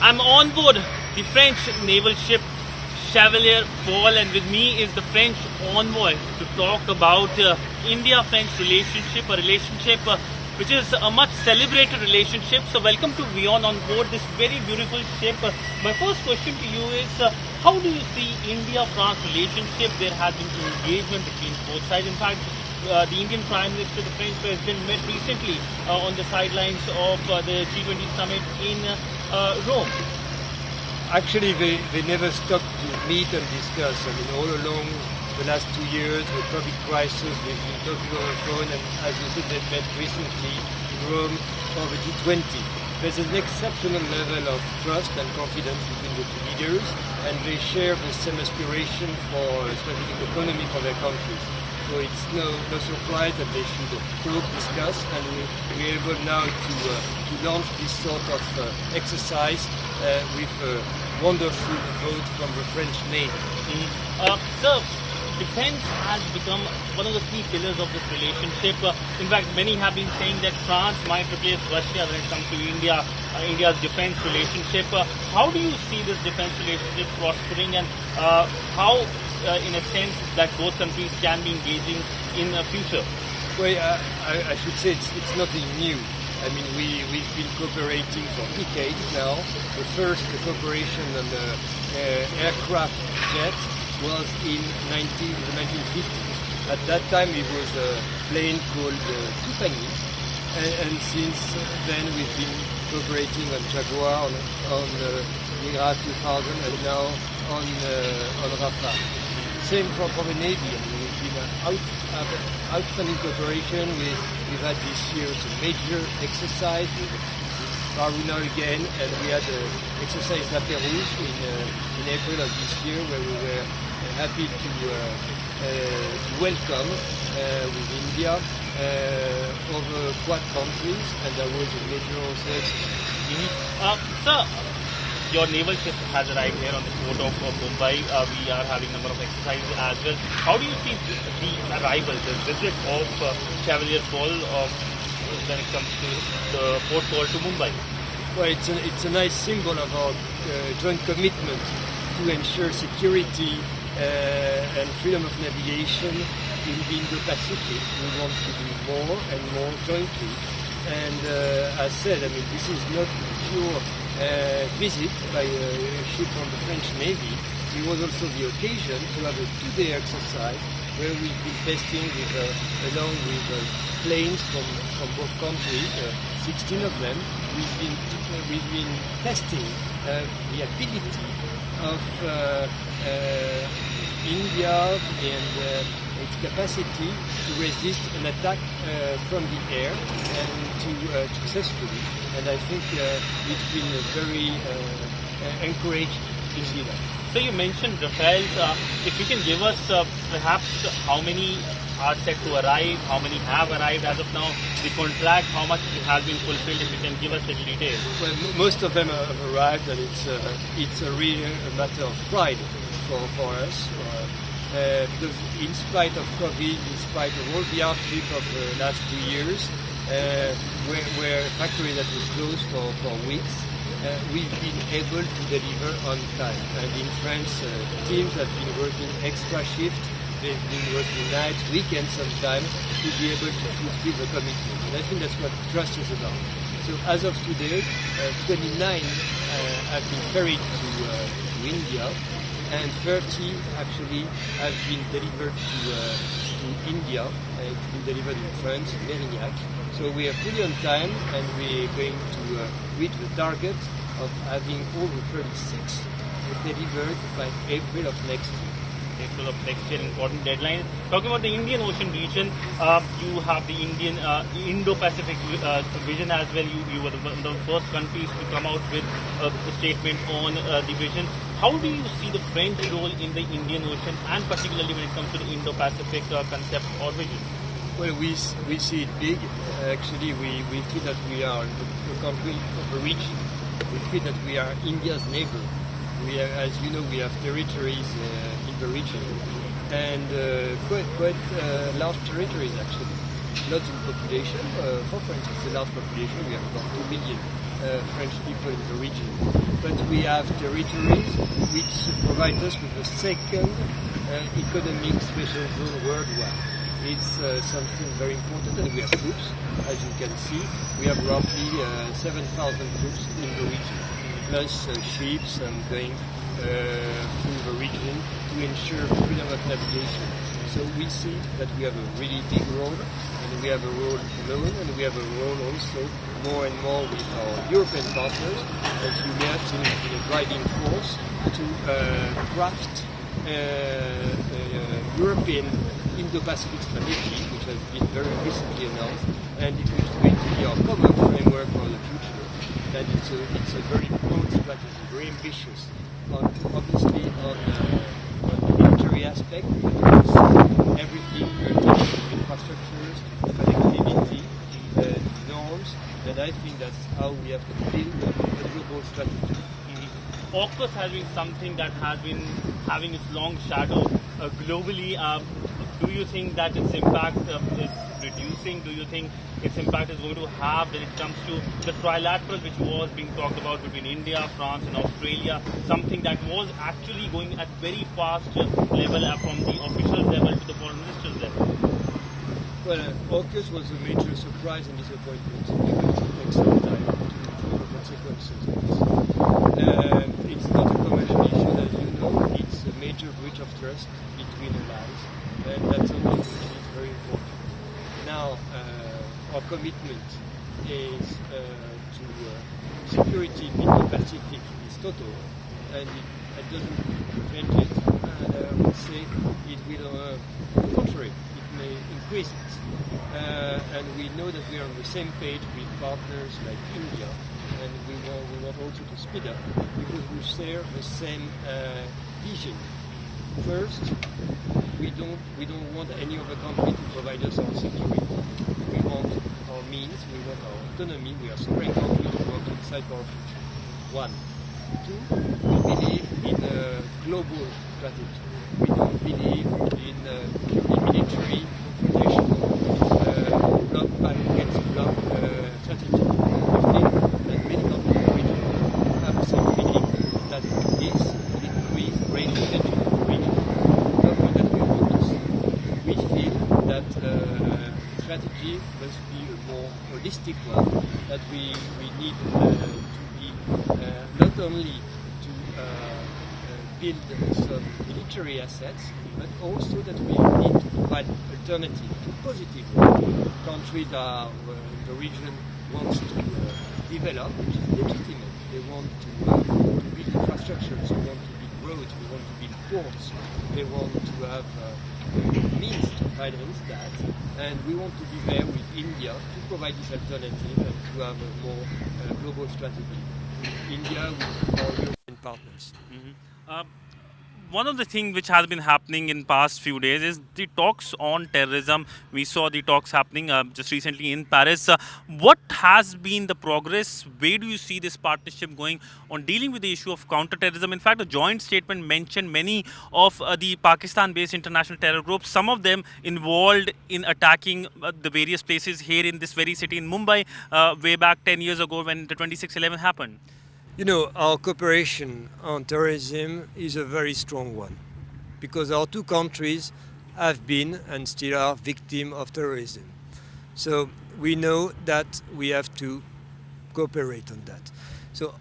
I'm on board the French naval ship Chevalier Paul, and with me is the French envoy to talk about India-France relationship, a relationship which is a much celebrated relationship. So welcome to WION on board this very beautiful ship. My first question to you is, how do you see India-France relationship? There has been engagement between both sides. In fact, the Indian Prime Minister, the French President, met recently on the sidelines of the G20 summit in Rome. Actually, they never stopped to meet and discuss. I mean, all along the last 2 years, the COVID crisis, they've been talking over the phone, and as you said, they met recently in Rome for the G20. There's an exceptional level of trust and confidence between the two leaders, and they share the same aspiration for a strategic economy for their countries. So it's no surprise that they should talk, discuss, and we're able now to launch this sort of exercise with a wonderful boat from the French Navy. Sir, defense has become one of the key pillars of this relationship. In fact, many have been saying that France might replace Russia when it comes to India's defense relationship. How do you see this defense relationship prospering, and how, in a sense, that both countries can be engaging in the future? Well, I should say it's nothing new. I mean, we've been cooperating for decades now. The first cooperation on the aircraft jet was in the 1950s. At that time, it was a plane called Tiffany, and since then we've been cooperating on Jaguar, on Mira 2000, and now on Rafale. Same for the Navy. I mean, we've been outstanding cooperation. We've had this year a major exercise with Varuna again, and we had an exercise La Pérouse in April of this year, where we were happy to welcome with India over Quad countries, and that was a major exercise. Sir, your naval ship has arrived here on the port of Mumbai. We are having a number of exercises as well. How do you see the arrival, the visit of Chevalier Paul when it comes to the port call to Mumbai? Well, it's a nice symbol of our joint commitment to ensure security and freedom of navigation in the IndoPacific. We want to do more and more jointly. And as said, I mean, this is not pure visit by a ship from the French Navy. It was also the occasion to have a 2-day exercise where we've been testing along with planes from both countries, 16 of them. We've been testing the ability of India and its capacity to resist an attack from the air and to successfully. And I think it's been very encouraging to see that. So you mentioned Rafales. If you can give us perhaps how many are set to arrive, how many have arrived as of now, the contract, how much it has been fulfilled, if you can give us the details. Well, most of them have arrived, and it's a real matter of pride for us. Because in spite of COVID, in spite of all the hardship of the last 2 years, where factories that were closed for weeks, we've been able to deliver on time. And in France, teams have been working extra shifts, they've been working nights, weekends sometimes, to be able to fulfill the commitment. And I think that's what trust is about. So as of today, 29 have been ferried to India, and 30 actually have been delivered to India. It's been delivered in France, in Mérignac. So we are fully on time, and we're going to reach the target of having all the 36 delivered by April of next year. April of next year, important deadline. Talking about the Indian Ocean region, you have the Indian Indo-Pacific vision as well. You were one of the first countries to come out with a statement on the vision. How do you see the French role in the Indian Ocean, and particularly when it comes to the Indo-Pacific concept or vision? Well, we see it big. Actually, we feel that we are the country of the region. We feel that we are India's neighbor. We are, as you know, we have territories in the region, and quite large territories actually. Not in population. For France, it's a large population. We have about 2 million. French people in the region. But we have territories which provide us with a second economic special zone worldwide. It's something very important, and we have troops, as you can see. We have roughly 7,000 troops in the region, plus ships and going through the region to ensure freedom of navigation. So we see that we have a really big role, and we have a role alone, and we have a role also more and more with our European partners, as you may have seen in a driving force to craft European IndoPacific strategy, which has been very recently announced, and it is going to be our common framework for the future. That it's a very broad strategy, very ambitious, obviously on the military aspect, but also everything pertaining to infrastructures, connectivity, norms, and I think that's how we have to build a global strategy. AUKUS has been something that has been having its long shadow globally. Do you think that its impact is reducing? Do you think its impact is going to have when it comes to the trilateral which was being talked about between India, France and Australia, something that was actually going at very fast level from the official level to the foreign minister's level? Well, AUKUS was a major surprise and disappointment because it takes some time to prove the consequences of this. It's not a commercial issue, as you know. It's a major breach of trust between allies, and that's something which is very important. Now, our commitment is to security in the Pacific is total, and it doesn't change it. And I would say it will, on the contrary, it may increase it. And we know that we are on the same page with partners like India, and we want also to speed up because we share the same vision. First, we don't want any other country to provide us our security. We want our means, we want our autonomy. We are sovereign countries who want to decide for our future. One. Two, we believe in a global strategy. We don't believe in purely military confrontational bloc against bloc strategy. We think that many countries in the region have the same feeling that this will increase racial tension in the region. Nothing that we want to see. We feel that strategy must be a more holistic one, that we need to be not only to build some military assets, but also that we need to provide alternative, positive one. Countries are the region wants to develop, which is legitimate. They want to build infrastructures, they want to build roads, they want to build ports, they want to have means to finance that, and we want to be there with India to provide this alternative and to have a more global strategy with India, with our European partners. One of the things which has been happening in past few days is the talks on terrorism. We saw the talks happening just recently in Paris. What has been the progress? Where do you see this partnership going on dealing with the issue of counter-terrorism? In fact, a joint statement mentioned many of the Pakistan-based international terror groups, some of them involved in attacking the various places here in this very city in Mumbai way back 10 years ago when the 26/11 happened. You know, our cooperation on terrorism is a very strong one because our two countries have been and still are victims of terrorism. So we know that we have to cooperate on that. So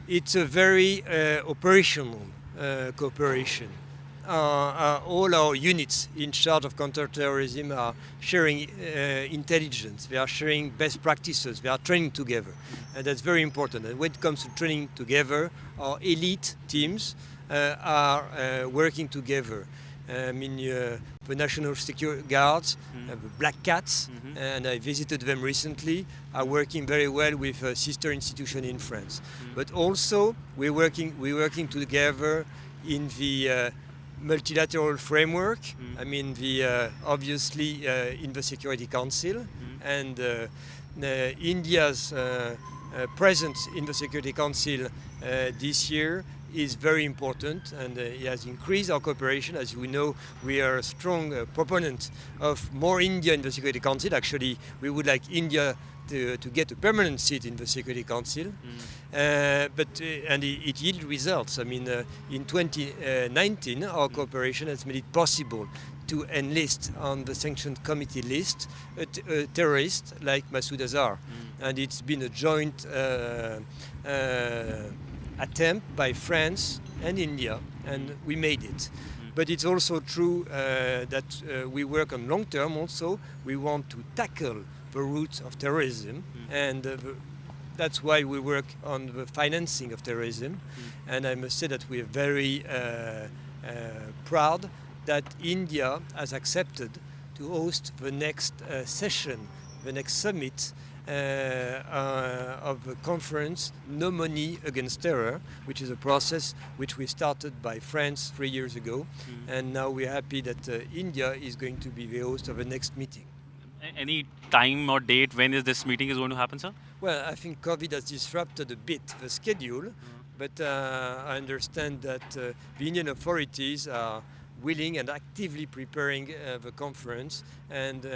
it's a very operational cooperation. All our units in charge of counterterrorism are sharing intelligence, they are sharing best practices, they are training together. And that's very important. And when it comes to training together, our elite teams are working together. The National Security Guards, the Black Cats, and I visited them recently, are working very well with a sister institution in France. But also, we're working together in the multilateral framework. Obviously in the Security Council, and India's presence in the Security Council this year is very important, and it has increased our cooperation. As we know, we are a strong proponent of more India in the Security Council. Actually, we would like India to get a permanent seat in the Security Council. And it yielded results. I mean, in 2019, our cooperation has made it possible to enlist on the sanctioned committee list a terrorist like Masoud Azhar. And it's been a joint attempt by France and India, and we made it. But it's also true that we work on long term also. We want to tackle the roots of terrorism, and that's why we work on the financing of terrorism. And I must say that we are very proud that India has accepted to host the next session, the next summit of the conference No Money Against Terror, which is a process which we started by France 3 years ago. And now we're happy that India is going to be the host of the next meeting. Any time or date when is this meeting is going to happen, sir? Well, I think COVID has disrupted a bit the schedule, but I understand that the Indian authorities are willing and actively preparing the conference, and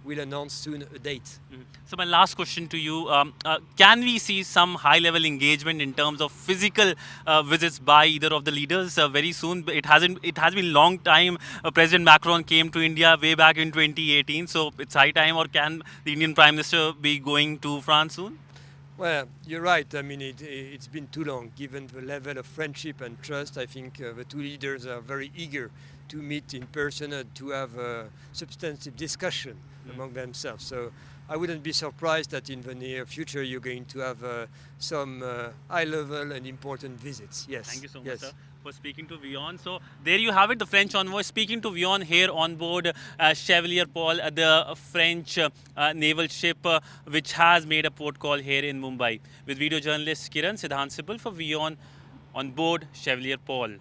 will announce soon a date. So my last question to you, can we see some high-level engagement in terms of physical visits by either of the leaders very soon? It has been a long time. President Macron came to India way back in 2018, so it's high time. Or can the Indian Prime Minister be going to France soon? Well, you're right. I mean, it's been too long. Given the level of friendship and trust, I think the two leaders are very eager to meet in person and to have a substantive discussion among themselves. So I wouldn't be surprised that in the near future you're going to have some high-level and important visits. Yes. Thank you so much, sir, for speaking to WION. So there you have it, the French envoy speaking to WION here on board Chevalier Paul, the French naval ship which has made a port call here in Mumbai. With video journalist Sidhant Sibal for WION on board Chevalier Paul.